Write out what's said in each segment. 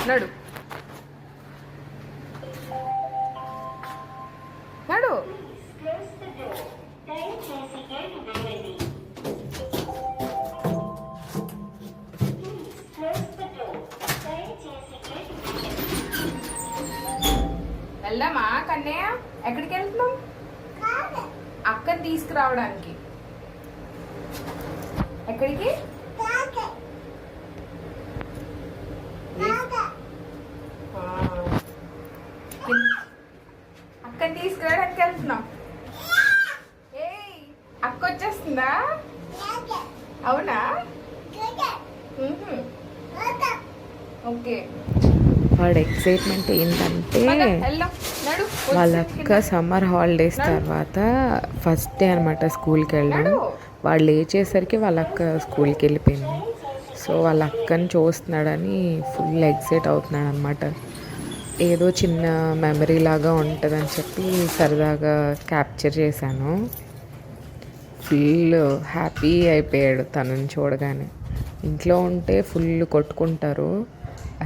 నడు నడు. వెళ్దామా కన్నయ్య? ఎక్కడికి వెళ్తున్నాం? అక్కని తీసుకురావడానికి. ఎక్కడికి? అక్కని తీసుకురావడానికి వెళ్తున్నాం. ఏయ్, అక్క వచ్చేస్తుందా? అవునా? ఓకే. వాడు ఎక్సైట్మెంట్ ఏంటంటే వాళ్ళ అక్క సమ్మర్ హాలిడేస్ తర్వాత ఫస్ట్ డే అనమాట స్కూల్కి వెళ్ళడం. వాళ్ళు లేచేసరికి వాళ్ళ అక్క స్కూల్కి వెళ్ళిపోయింది. సో వాళ్ళ అక్కని చూస్తున్నాడని ఫుల్ ఎక్సైట్ అవుతున్నాడు అనమాట. ఏదో చిన్న మెమరీ లాగా ఉంటుందని చెప్పి సరదాగా క్యాప్చర్ చేశాను. ఫుల్ హ్యాపీ అయిపోయాడు తనని చూడగానే. ఇంట్లో ఉంటే ఫుల్ కొట్టుకుంటారు.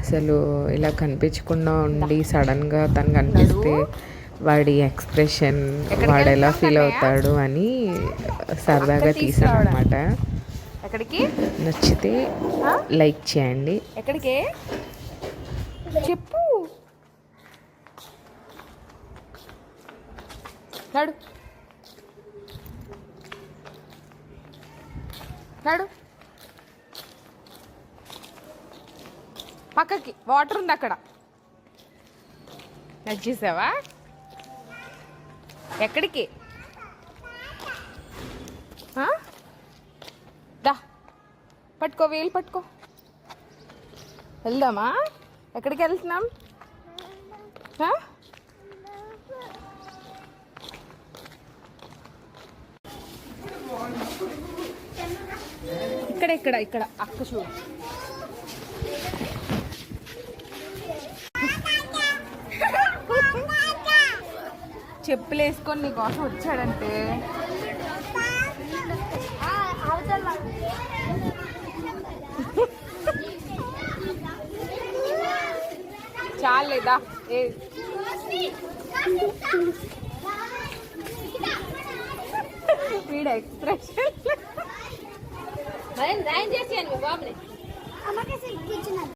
అసలు ఇలా కనిపించకుండా ఉండి సడన్గా తను కనిపిస్తే వాడి ఎక్స్ప్రెషన్, వాడు ఎలా ఫీల్ అవుతాడు అని సరదాగా తీసాను అనమాట. నచ్చితే లైక్ చేయండి. ఎక్కడికి చెప్పు. నడు నడు. పక్కకి వాటర్ ఉంది అక్కడ. నచ్చేసావా? ఎక్కడికి? దా పట్టుకో, వేలు పట్టుకో. వెళ్దామా? ఎక్కడికి వెళ్తున్నాం? ఇక్కడ ఇక్కడ ఇక్కడ అక్క చూడు. చెప్పులు వేసుకొని నీకోసం వచ్చాడంటే చాలేదా? వీడ ఎక్స్ప్రెషన్